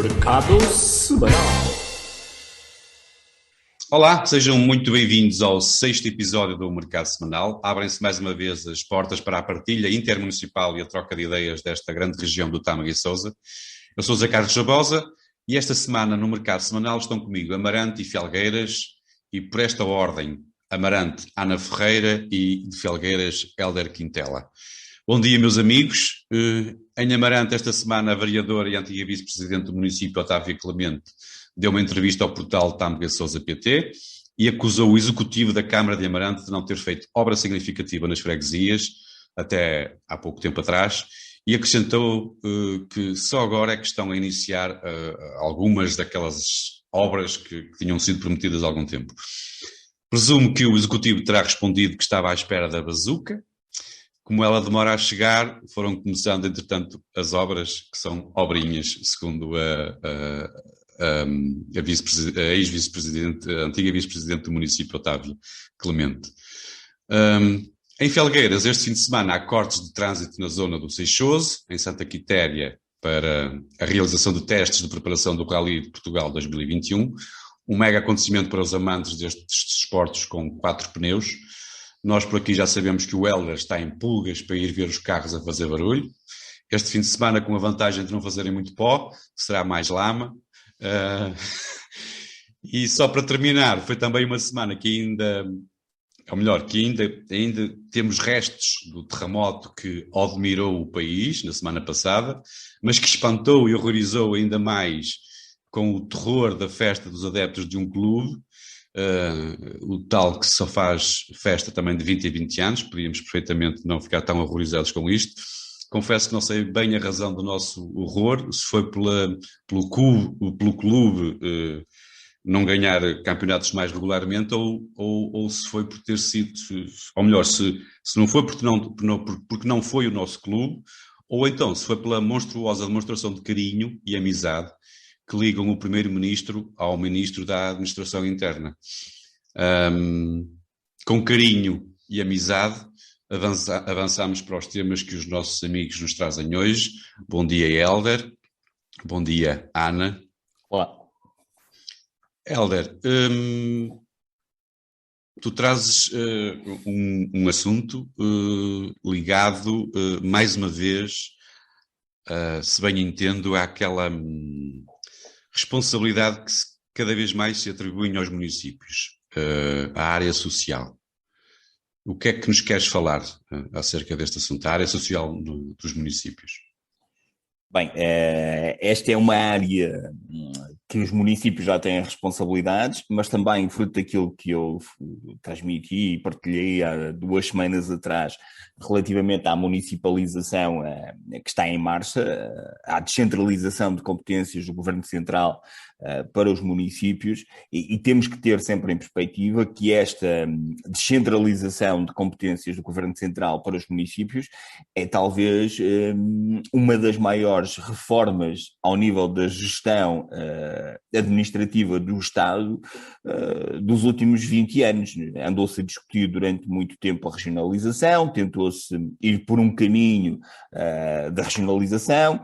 Mercado Semanal. Olá, sejam muito bem-vindos ao sexto episódio do Mercado Semanal. Abrem-se mais uma vez as portas para a partilha intermunicipal e a troca de ideias desta grande região do Tâmega e Sousa. Eu sou Zé Carlos Jabosa e esta semana no Mercado Semanal estão comigo Amarante e Felgueiras e por esta ordem, Amarante, Ana Ferreira e de Felgueiras, Hélder Quintela. Bom dia, meus amigos. Em Amarante, esta semana, a vereadora e antiga vice-presidente do município, Otávia Clemente, deu uma entrevista ao portal Tâmega Sousa PT e acusou o executivo da Câmara de Amarante de não ter feito obra significativa nas freguesias, até há pouco tempo atrás, e acrescentou que só agora é que estão a iniciar algumas daquelas obras que tinham sido prometidas há algum tempo. Presumo que o executivo terá respondido que estava à espera da bazuca. Como ela demora a chegar, foram começando, entretanto, as obras, que são obrinhas, segundo a ex-vice-presidente, a antiga vice-presidente do município, Otávia Clemente. Em Felgueiras, este fim de semana, há cortes de trânsito na zona do Seixoso, em Santa Quitéria, para a realização de testes de preparação do Rally de Portugal 2021, um mega acontecimento para os amantes destes desportos com 4 pneus. Nós por aqui já sabemos que o Hélder está em pulgas para ir ver os carros a fazer barulho. Este fim de semana, com a vantagem de não fazerem muito pó, será mais lama. E só para terminar, foi também uma semana que ainda, ou melhor, que ainda temos restos do terremoto que admirou o país na semana passada, mas que espantou e horrorizou ainda mais com o terror da festa dos adeptos de um clube. O tal que só faz festa também de 20 a 20 anos, podíamos perfeitamente não ficar tão horrorizados com isto. Confesso que não sei bem a razão do nosso horror, se foi pelo clube não ganhar campeonatos mais regularmente ou se foi por ter sido, ou melhor, se não foi porque não foi o nosso clube, ou então se foi pela monstruosa demonstração de carinho e amizade que ligam o primeiro-ministro ao ministro da Administração Interna. Com carinho e amizade, avançamos para os temas que os nossos amigos nos trazem hoje. Bom dia, Hélder. Bom dia, Ana. Olá. Hélder, tu trazes um assunto ligado, mais uma vez, se bem entendo, àquela responsabilidade que cada vez mais se atribuem aos municípios, à área social. O que é que nos queres falar acerca deste assunto, a área social dos municípios? Bem, esta é uma área que os municípios já têm responsabilidades, mas também fruto daquilo que eu transmiti e partilhei há 2 semanas atrás relativamente à municipalização que está em marcha, à descentralização de competências do Governo Central para os municípios, e temos que ter sempre em perspectiva que esta descentralização de competências do Governo Central para os municípios é talvez uma das maiores reformas ao nível da gestão administrativa do Estado dos últimos 20 anos. Andou-se a discutir durante muito tempo a regionalização, tentou-se ir por um caminho da regionalização,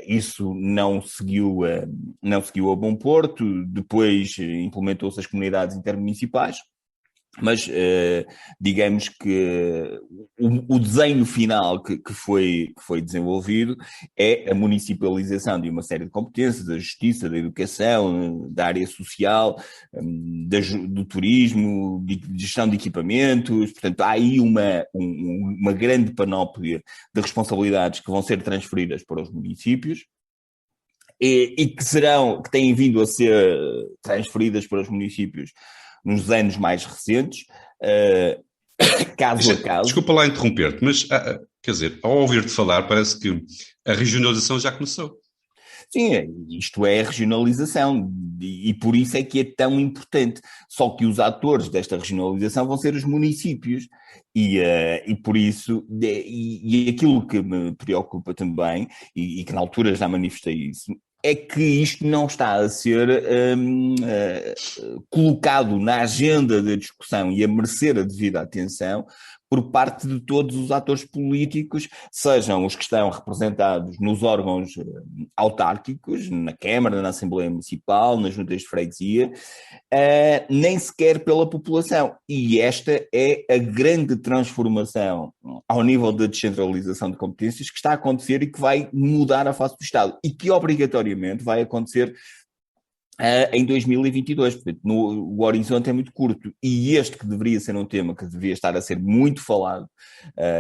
isso não seguiu a bom porto, depois implementou-se as comunidades intermunicipais, mas digamos que o desenho final que foi desenvolvido é a municipalização de uma série de competências, da justiça, da educação, da área social, do turismo, de gestão de equipamentos. Portanto, há aí uma grande panóplia de responsabilidades que vão ser transferidas para os municípios e que têm vindo a ser transferidas para os municípios nos anos mais recentes, caso a caso. Desculpa lá interromper-te, mas, quer dizer, ao ouvir-te falar, parece que a regionalização já começou. Sim, isto é a regionalização, e por isso é que é tão importante. Só que os atores desta regionalização vão ser os municípios, e por isso, e aquilo que me preocupa também, e que na altura já manifestei isso, é que isto não está a ser colocado na agenda da discussão e a merecer a devida atenção por parte de todos os atores políticos, sejam os que estão representados nos órgãos autárquicos, na Câmara, na Assembleia Municipal, nas juntas de freguesia, nem sequer pela população. E esta é a grande transformação ao nível da descentralização de competências que está a acontecer e que vai mudar a face do Estado e que obrigatoriamente vai acontecer em 2022, portanto, o horizonte é muito curto, e este que deveria ser um tema que deveria estar a ser muito falado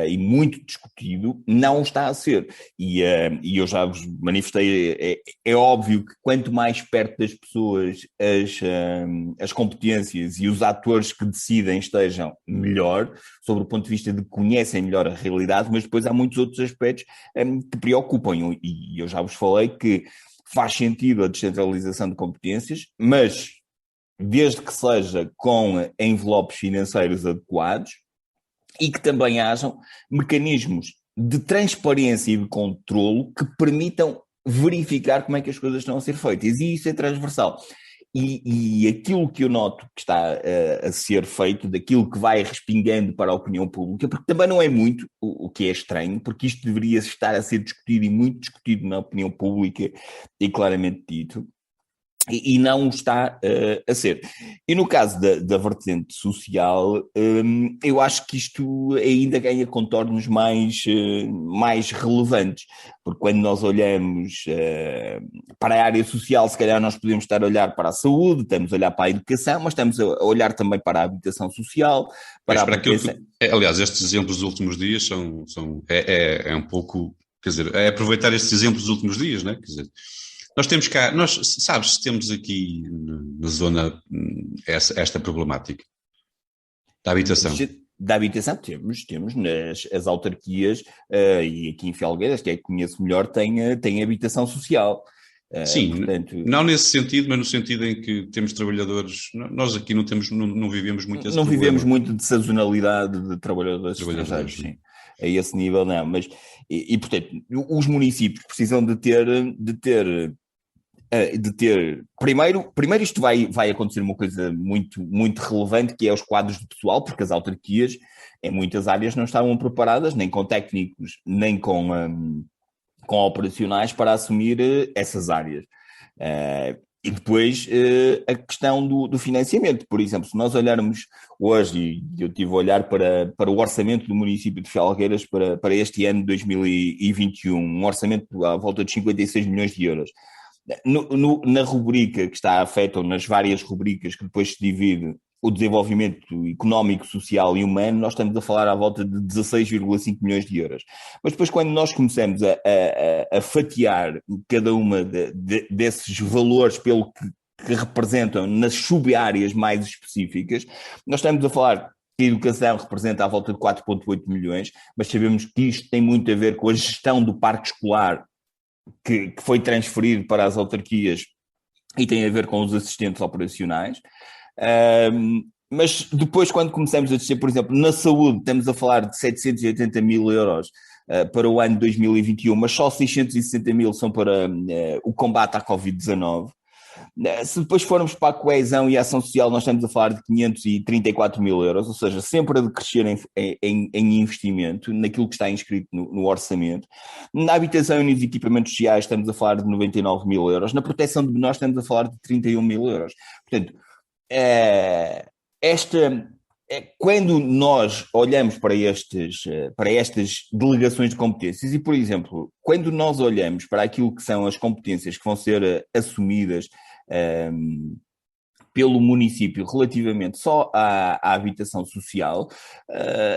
e muito discutido, não está a ser, e eu já vos manifestei, é óbvio que quanto mais perto das pessoas as competências e os atores que decidem estejam, melhor, sobre o ponto de vista de que conhecem melhor a realidade, mas depois há muitos outros aspectos que preocupam, e eu já vos falei que faz sentido a descentralização de competências, mas desde que seja com envelopes financeiros adequados e que também hajam mecanismos de transparência e de controlo que permitam verificar como é que as coisas estão a ser feitas, e isso é transversal. E aquilo que eu noto que está a ser feito, daquilo que vai respingando para a opinião pública, porque também não é muito, o que é estranho, porque isto deveria estar a ser discutido e muito discutido na opinião pública e claramente dito, e não está a ser. E no caso da vertente social, eu acho que isto ainda ganha contornos mais relevantes, porque quando nós olhamos para a área social, se calhar nós podemos estar a olhar para a saúde, estamos a olhar para a educação, mas estamos a olhar também para a habitação social, para a proteção. Aliás, estes exemplos dos últimos dias é um pouco, quer dizer, é aproveitar estes exemplos dos últimos dias, né? Quer dizer, nós temos cá, sabes, temos aqui na zona esta problemática da habitação. Da habitação temos as autarquias, e aqui em Felgueiras, que é que conheço melhor, tem habitação social. Sim, portanto, não nesse sentido, mas no sentido em que temos trabalhadores, nós aqui não vivemos muito esse não problema. Vivemos muito de sazonalidade de trabalhadores estrangeiros, sim. A esse nível não, mas, portanto, os municípios precisam de ter primeiro isto vai acontecer uma coisa muito, muito relevante, que é os quadros de pessoal, porque as autarquias em muitas áreas não estavam preparadas, nem com técnicos, nem com operacionais para assumir essas áreas. E depois a questão do financiamento. Por exemplo, se nós olharmos hoje, e eu estive a olhar para o orçamento do município de Felgueiras para este ano de 2021, um orçamento à volta de 56 milhões de euros. Na rubrica que está afeta, ou nas várias rubricas que depois se divide o desenvolvimento económico, social e humano, nós estamos a falar à volta de 16,5 milhões de euros. Mas depois, quando nós começamos a fatiar cada uma desses valores pelo que representam nas sub-áreas mais específicas, nós estamos a falar que a educação representa à volta de 4,8 milhões, mas sabemos que isto tem muito a ver com a gestão do parque escolar, que foi transferido para as autarquias, e tem a ver com os assistentes operacionais. Mas depois, quando começamos a descer, por exemplo, na saúde, estamos a falar de 780 mil euros para o ano de 2021, mas só 660 mil são para o combate à Covid-19. Se depois formos para a coesão e a ação social, nós estamos a falar de 534 mil euros, ou seja, sempre a decrescer em investimento, naquilo que está inscrito no orçamento. Na habitação e nos equipamentos sociais estamos a falar de 99 mil euros. Na proteção de menores estamos a falar de 31 mil euros. Portanto, quando nós olhamos para estas delegações de competências e, por exemplo, quando nós olhamos para aquilo que são as competências que vão ser assumidas pelo município relativamente só à habitação social,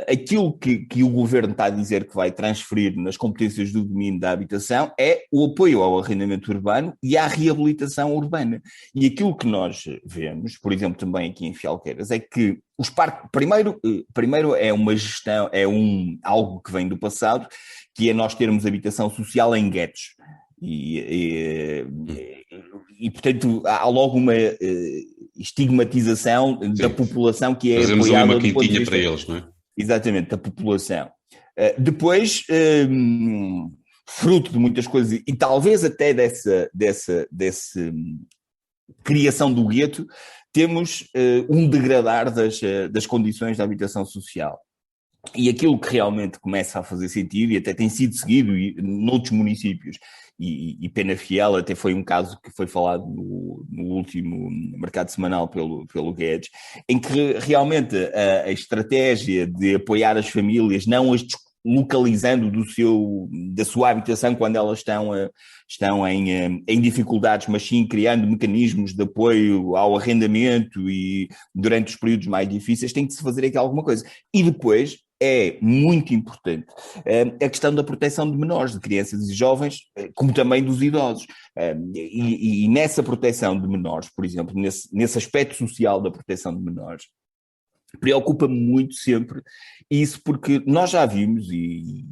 aquilo que o governo está a dizer que vai transferir nas competências do domínio da habitação é o apoio ao arrendamento urbano e à reabilitação urbana. E aquilo que nós vemos, por exemplo, também aqui em Felgueiras, é que os parques, primeiro é uma gestão, algo que vem do passado, que é nós termos habitação social em guetos. E portanto, há logo uma estigmatização da população que é fazemos apoiada uma quintinha para eles, não é? Exatamente, da população. Depois, fruto de muitas coisas, e talvez até dessa criação do gueto, temos um degradar das condições da habitação social. E aquilo que realmente começa a fazer sentido, e até tem sido seguido noutros municípios, e Penafiel até foi um caso que foi falado no último mercado semanal pelo Guedes, em que realmente a estratégia de apoiar as famílias, não as localizando da sua habitação quando elas estão em dificuldades, mas sim criando mecanismos de apoio ao arrendamento e durante os períodos mais difíceis, tem que se fazer aqui alguma coisa. E depois é muito importante a questão da proteção de menores, de crianças e jovens, como também dos idosos. E nessa proteção de menores, por exemplo, nesse aspecto social da proteção de menores, preocupa-me muito sempre isso, porque nós já vimos e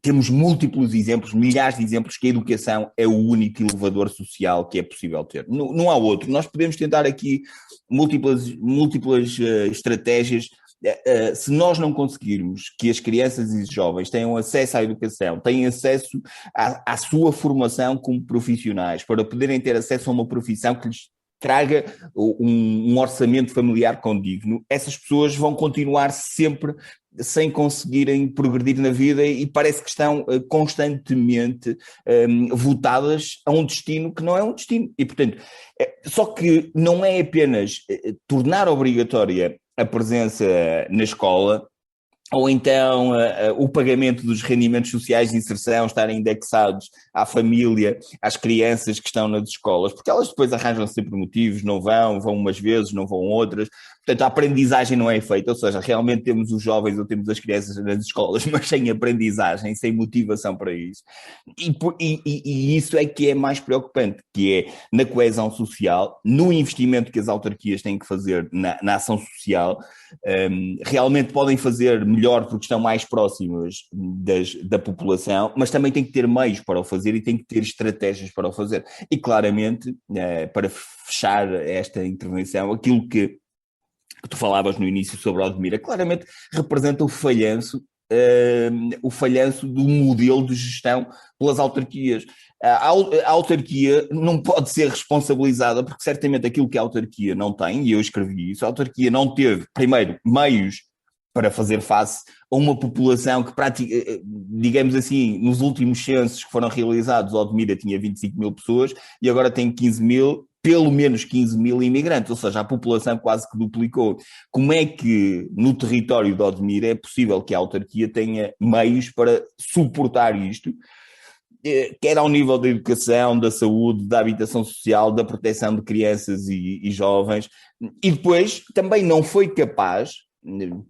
temos múltiplos exemplos, milhares de exemplos, que a educação é o único elevador social que é possível ter. Não há outro. Nós podemos tentar aqui múltiplas estratégias. Se nós não conseguirmos que as crianças e os jovens tenham acesso à educação, tenham acesso à sua formação como profissionais, para poderem ter acesso a uma profissão que lhes traga um orçamento familiar condigno, essas pessoas vão continuar sempre sem conseguirem progredir na vida e parece que estão constantemente votadas a um destino que não é um destino. E, portanto, só que não é apenas tornar obrigatória a presença na escola, ou então o pagamento dos rendimentos sociais de inserção estarem indexados à família, às crianças que estão nas escolas, porque elas depois arranjam sempre motivos, não vão umas vezes, não vão outras, portanto a aprendizagem não é feita, ou seja, realmente temos os jovens ou temos as crianças nas escolas, mas sem aprendizagem, sem motivação para isso, e isso é que é mais preocupante, que é na coesão social, no investimento que as autarquias têm que fazer na ação social. Realmente podem fazer melhor porque estão mais próximas da população, mas também têm que ter meios para o fazer e têm que ter estratégias para o fazer. E claramente, para fechar esta intervenção, aquilo que tu falavas no início sobre a Odmira, claramente representa o falhanço do modelo de gestão pelas autarquias. A autarquia não pode ser responsabilizada, porque certamente aquilo que a autarquia não tem, e eu escrevi isso, a autarquia não teve, primeiro, meios para fazer face a uma população que, digamos assim, nos últimos censos que foram realizados, a Odmira tinha 25 mil pessoas e agora tem 15 mil, pelo menos 15 mil imigrantes, ou seja, a população quase que duplicou. Como é que no território de Odmira é possível que a autarquia tenha meios para suportar isto, quer ao nível da educação, da saúde, da habitação social, da proteção de crianças e jovens, e depois também não foi capaz,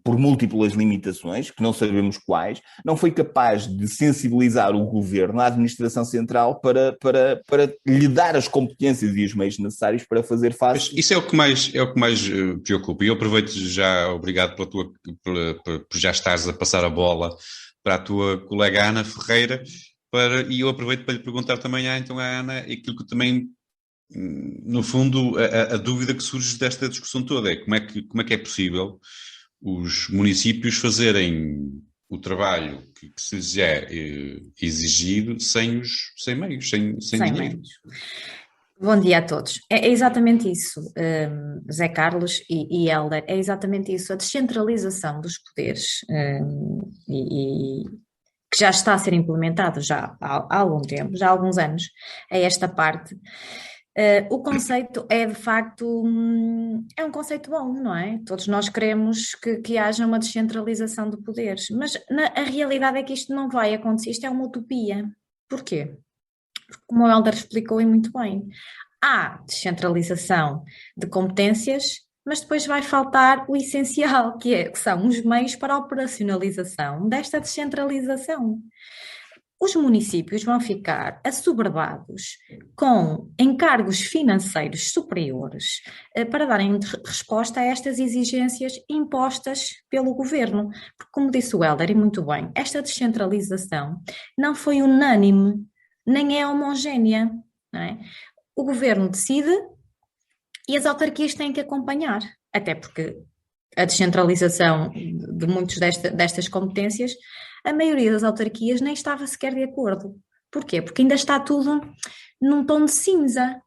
por múltiplas limitações, que não sabemos quais, não foi capaz de sensibilizar o governo, a administração central, para lhe dar as competências e os meios necessários para fazer face. Isso é o que mais preocupa. E eu aproveito já, obrigado por já estares a passar a bola para a tua colega Ana Ferreira, e eu aproveito para lhe perguntar também à Ana aquilo que também, no fundo, a dúvida que surge desta discussão toda é como é que é possível os municípios fazerem o trabalho que se lhes é exigido sem meios, sem dinheiro. Meios. Bom dia a todos. É exatamente isso, Zé Carlos e Hélder, é exatamente isso, a descentralização dos poderes que já está a ser implementado já há algum tempo, já há alguns anos, a esta parte. O conceito é, de facto, é um conceito bom, não é? Todos nós queremos que haja uma descentralização de poderes, mas a realidade é que isto não vai acontecer, isto é uma utopia. Porquê? Porque, como o Hélder explicou e muito bem, há descentralização de competências, mas depois vai faltar o essencial, que são os meios para a operacionalização desta descentralização. Os municípios vão ficar assoberbados com encargos financeiros superiores para darem resposta a estas exigências impostas pelo governo. Porque, como disse o Hélder, e muito bem, esta descentralização não foi unânime, nem é homogénea, não é? O governo decide e as autarquias têm que acompanhar, até porque a descentralização de muitas destas competências, a maioria das autarquias nem estava sequer de acordo. Porquê? Porque ainda está tudo num tom de cinza.